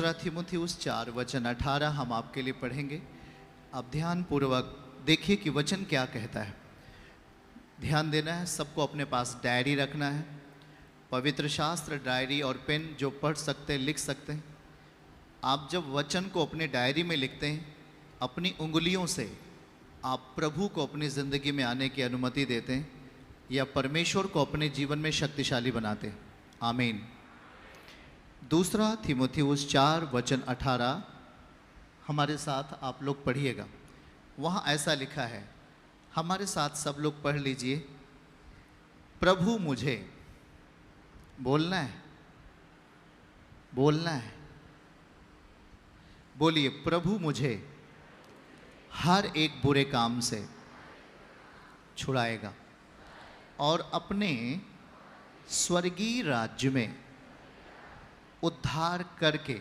दूसरा थिमुथियुस 4:18 हम आपके लिए पढ़ेंगे। आप ध्यान पूर्वक देखिए कि वचन क्या कहता है। ध्यान देना है, सबको अपने पास डायरी रखना है, पवित्र शास्त्र, डायरी और पेन, जो पढ़ सकते हैं लिख सकते हैं। आप जब वचन को अपने डायरी में लिखते हैं, अपनी उंगलियों से आप प्रभु को अपनी ज़िंदगी में आने की अनुमति देते हैं या परमेश्वर को अपने जीवन में शक्तिशाली बनाते हैं। आमीन। दूसरा थिमुथियुस 4:18 हमारे साथ आप लोग पढ़िएगा। वहाँ ऐसा लिखा है, हमारे साथ सब लोग पढ़ लीजिए। प्रभु मुझे, बोलना है, बोलना है, बोलिए, प्रभु मुझे हर एक बुरे काम से छुड़ाएगा और अपने स्वर्गीय राज्य में उद्धार करके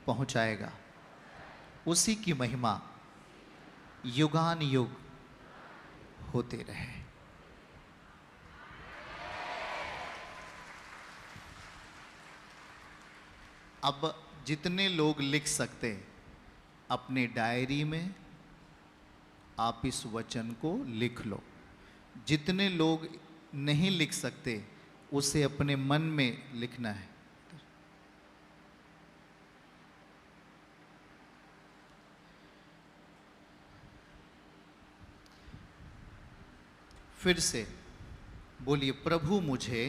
पहुंचाएगा। उसी की महिमा युगान युग होते रहे। अब जितने लोग लिख सकते हैं अपने डायरी में आप इस वचन को लिख लो। जितने लोग नहीं लिख सकते उसे अपने मन में लिखना है। फिर से बोलिए, प्रभु मुझे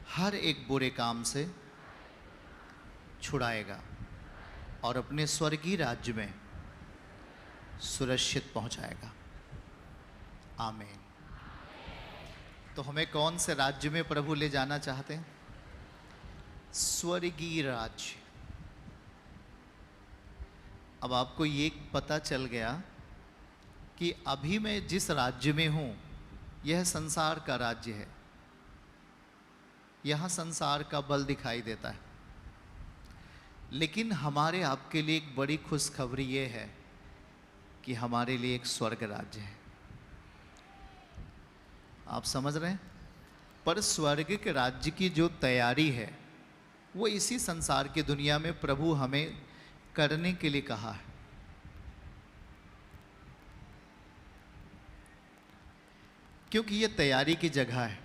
हर एक बुरे काम से छुड़ाएगा और अपने स्वर्गीय राज्य में सुरक्षित पहुंचाएगा। आमीन। तो हमें कौन से राज्य में प्रभु ले जाना चाहते हैं? स्वर्गीय राज्य। अब आपको ये पता चल गया कि अभी मैं जिस राज्य में हूं यह संसार का राज्य है। यहां संसार का बल दिखाई देता है, लेकिन हमारे आपके लिए एक बड़ी खुशखबरी ये है कि हमारे लिए एक स्वर्ग राज्य है। आप समझ रहे हैं? पर स्वर्ग के राज्य की जो तैयारी है वो इसी संसार की दुनिया में प्रभु हमें करने के लिए कहा है। क्योंकि ये तैयारी की जगह है।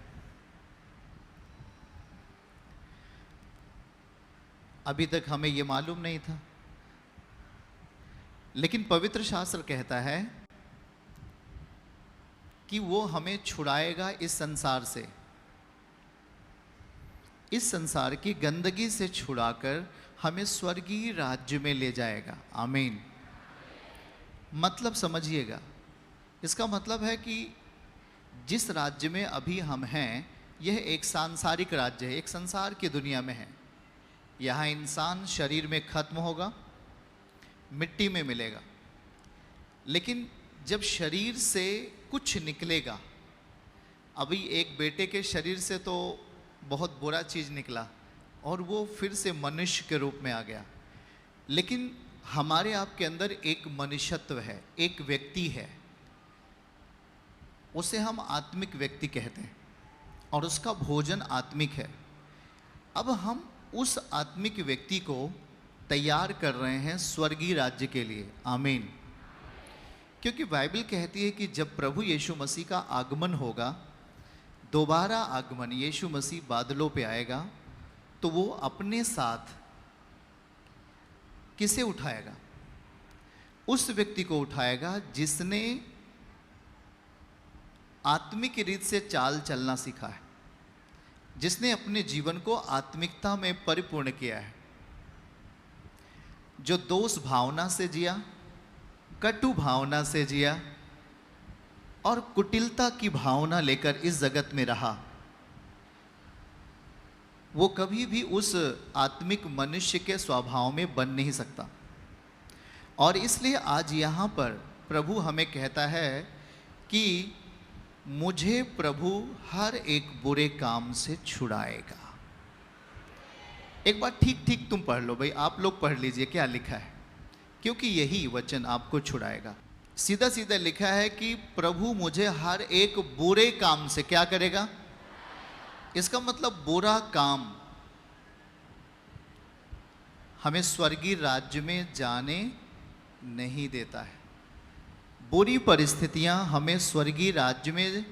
अभी तक हमें ये मालूम नहीं था, लेकिन पवित्र शास्त्र कहता है कि वो हमें छुड़ाएगा इस संसार से, इस संसार की गंदगी से छुड़ाकर हमें स्वर्गीय राज्य में ले जाएगा। आमीन। मतलब समझिएगा, इसका मतलब है कि जिस राज्य में अभी हम हैं यह एक सांसारिक राज्य है, एक संसार की दुनिया में है। यहाँ इंसान शरीर में खत्म होगा, मिट्टी में मिलेगा, लेकिन जब शरीर से कुछ निकलेगा, अभी एक बेटे के शरीर से तो बहुत बुरा चीज़ निकला और वो फिर से मनुष्य के रूप में आ गया, लेकिन हमारे आपके अंदर एक मनुष्यत्व है, एक व्यक्ति है, उसे हम आत्मिक व्यक्ति कहते हैं और उसका भोजन आत्मिक है। अब हम उस आत्मिक व्यक्ति को तैयार कर रहे हैं स्वर्गीय राज्य के लिए। आमीन। क्योंकि बाइबल कहती है कि जब प्रभु यीशु मसीह का आगमन होगा, दोबारा आगमन, यीशु मसीह बादलों पे आएगा, तो वो अपने साथ किसे उठाएगा? उस व्यक्ति को उठाएगा जिसने आत्मिक रीत से चाल चलना सीखा है, जिसने अपने जीवन को आत्मिकता में परिपूर्ण किया है, जो दोष भावना से जिया, कटु भावना से जिया और कुटिलता की भावना लेकर इस जगत में रहा, वो कभी भी उस आत्मिक मनुष्य के स्वभाव में बन नहीं सकता। और इसलिए आज यहाँ पर प्रभु हमें कहता है कि मुझे प्रभु हर एक बुरे काम से छुड़ाएगा। एक बार ठीक ठीक तुम पढ़ लो भाई, आप लोग पढ़ लीजिए क्या लिखा है, क्योंकि यही वचन आपको छुड़ाएगा। सीधा सीधा लिखा है कि प्रभु मुझे हर एक बुरे काम से क्या करेगा? इसका मतलब बुरा काम हमें स्वर्गीय राज्य में जाने नहीं देता है। बुरी परिस्थितियां हमें स्वर्गीय राज्य में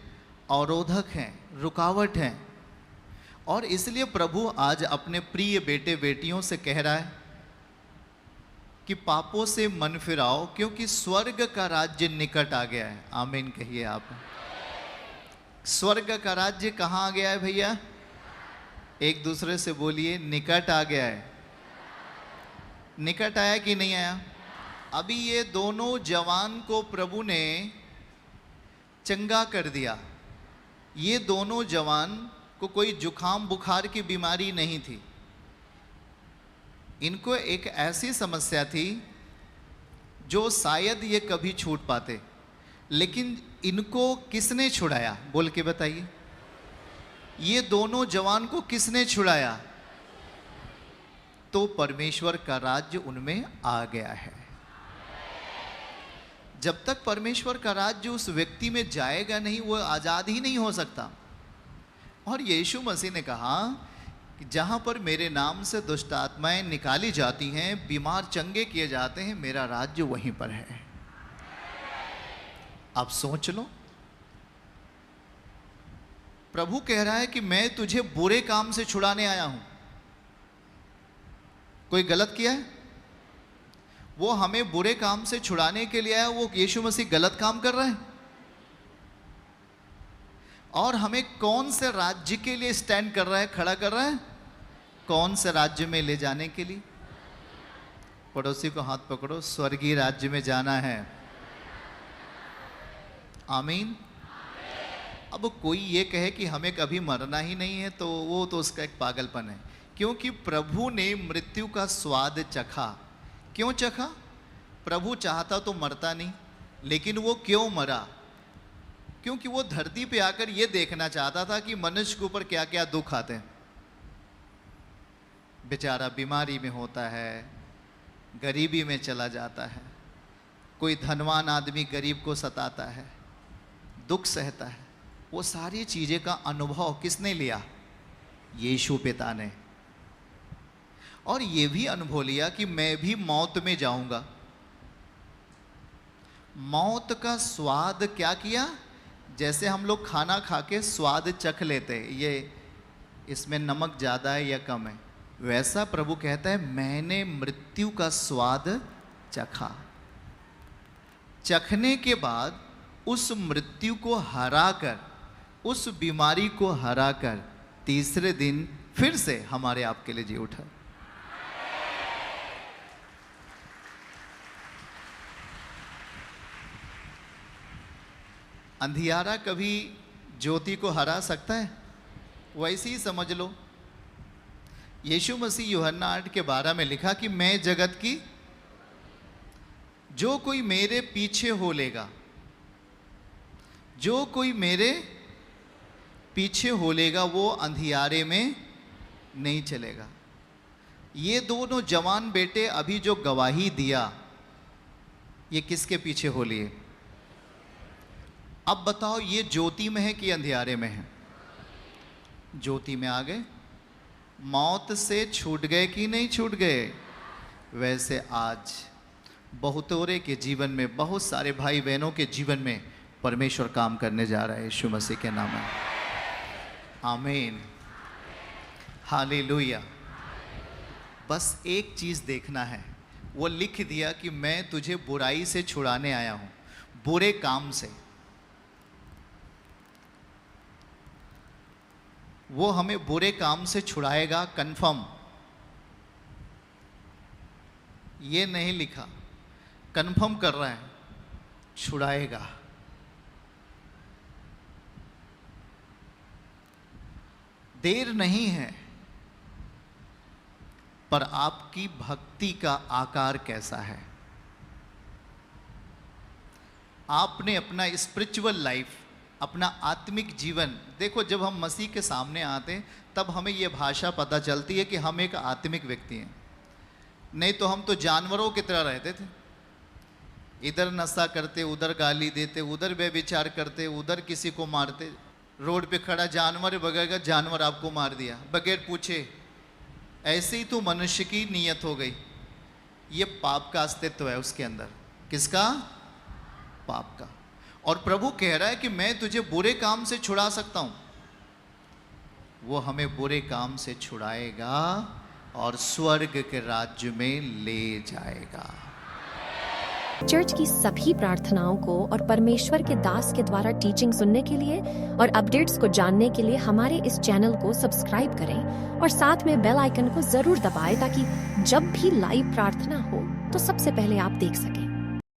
अवरोधक हैं, रुकावट हैं। और इसलिए प्रभु आज अपने प्रिय बेटे बेटियों से कह रहा है कि पापों से मन फिराओ, क्योंकि स्वर्ग का राज्य निकट आ गया है। आमीन कहिए आप। स्वर्ग का राज्य कहाँ आ गया है भैया? एक दूसरे से बोलिए, निकट आ गया है। निकट आया कि नहीं आया? अभी ये दोनों जवान को प्रभु ने चंगा कर दिया। ये दोनों जवान को कोई जुखाम बुखार की बीमारी नहीं थी। इनको एक ऐसी समस्या थी जो शायद ये कभी छूट पाते, लेकिन इनको किसने छुड़ाया? बोल के बताइए। ये दोनों जवान को किसने छुड़ाया? तो परमेश्वर का राज्य उनमें आ गया है। जब तक परमेश्वर का राज्य उस व्यक्ति में जाएगा नहीं, वो आजाद ही नहीं हो सकता। और यीशु मसीह ने कहा कि जहां पर मेरे नाम से दुष्ट आत्माएं निकाली जाती हैं, बीमार चंगे किए जाते हैं, मेरा राज्य वहीं पर है। आप सोच लो, प्रभु कह रहा है कि मैं तुझे बुरे काम से छुड़ाने आया हूं। कोई गलत किया है? वो हमें बुरे काम से छुड़ाने के लिए आया। वो यीशु मसीह गलत काम कर रहा है? और हमें कौन से राज्य के लिए स्टैंड कर रहा है, खड़ा कर रहा है? कौन से राज्य में ले जाने के लिए? पड़ोसी को हाथ पकड़ो, स्वर्गीय राज्य में जाना है। आमीन। अब कोई ये कहे कि हमें कभी मरना ही नहीं है, तो वो तो उसका एक पागलपन है। क्योंकि प्रभु ने मृत्यु का स्वाद चखा। क्यों चखा? प्रभु चाहता तो मरता नहीं, लेकिन वो क्यों मरा? क्योंकि वो धरती पे आकर ये देखना चाहता था कि मनुष्य के ऊपर क्या क्या दुख आते हैं। बेचारा बीमारी में होता है, गरीबी में चला जाता है, कोई धनवान आदमी गरीब को सताता है, दुख सहता है। वो सारी चीजें का अनुभव किसने लिया? यीशु पिता ने। और ये भी अनुभव लिया कि मैं भी मौत में जाऊंगा। मौत का स्वाद क्या किया? जैसे हम लोग खाना खा के स्वाद चख लेते, ये इसमें नमक ज़्यादा है या कम है, वैसा प्रभु कहता है मैंने मृत्यु का स्वाद चखा। चखने के बाद उस मृत्यु को हराकर, उस बीमारी को हराकर तीसरे दिन फिर से हमारे आपके लिए जी उठा। अंधियारा कभी ज्योति को हरा सकता है? वैसे ही समझ लो, यीशु मसीह यूहन्ना 8:12 में लिखा कि मैं जगत की, जो कोई मेरे पीछे हो लेगा, जो कोई मेरे पीछे हो लेगा, वो अंधियारे में नहीं चलेगा। ये दोनों जवान बेटे अभी जो गवाही दिया, ये किसके पीछे हो लिए? अब बताओ, ये ज्योति में है कि अंधियारे में है? ज्योति में आ गए, मौत से छूट गए कि नहीं छूट गए? वैसे आज बहुतोरे के जीवन में, बहुत सारे भाई बहनों के जीवन में परमेश्वर काम करने जा रहा है यीशु मसीह के नाम में। आमीन, हालेलुया। बस एक चीज देखना है, वो लिख दिया कि मैं तुझे बुराई से छुड़ाने आया हूं, बुरे काम से। वो हमें बुरे काम से छुड़ाएगा, कंफर्म। ये नहीं लिखा, कंफर्म कर रहा है, छुड़ाएगा। देर नहीं है, पर आपकी भक्ति का आकार कैसा है? आपने अपना स्पिरिचुअल लाइफ, अपना आत्मिक जीवन देखो। जब हम मसीह के सामने आते हैं तब हमें यह भाषा पता चलती है कि हम एक आत्मिक व्यक्ति हैं। नहीं तो हम तो जानवरों की तरह रहते थे, इधर नशा करते, उधर गाली देते, उधर व्यभिचार करते, उधर किसी को मारते। रोड पे खड़ा जानवर बगैर जानवर आपको मार दिया बगैर पूछे, ऐसे ही तो मनुष्य की नीयत हो गई। ये पाप का अस्तित्व है उसके अंदर। किसका? पाप का। और प्रभु कह रहा है कि मैं तुझे बुरे काम से छुड़ा सकता हूं। वो हमें बुरे काम से छुड़ाएगा और स्वर्ग के राज्य में ले जाएगा। चर्च की सभी प्रार्थनाओं को और परमेश्वर के दास के द्वारा टीचिंग सुनने के लिए और अपडेट्स को जानने के लिए हमारे इस चैनल को सब्सक्राइब करें और साथ में बेल आइकन को जरूर दबाएं ताकि जब भी लाइव प्रार्थना हो तो सबसे पहले आप देख सकें।